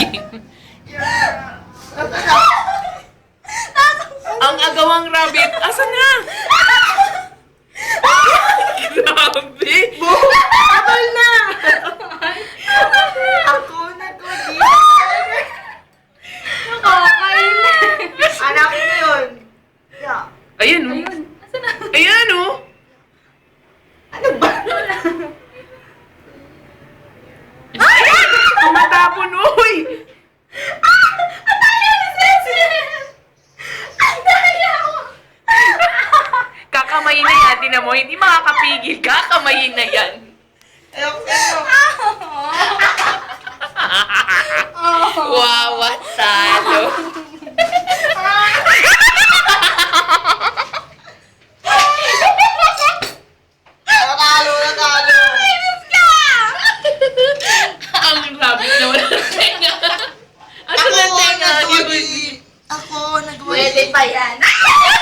game. Ang agawang rabbit, asa na? Grabe! Atol na! Ako nag-udi. Nakakainis. Hanapin mo yun. Yeah. Ayan, oh. Ayun. Asa na? Ayan, oh. Ano ba? Tumatapon, uy! Kakamayin na yan, tinan mo. Hindi makakapigil. Kakamayin na yan. Ayoko sa'yo. Wawa talo. Natalo. Ang rabbit na wala ng tenga. Asa na tenga? Ako nag-udi. Pwede pa yan.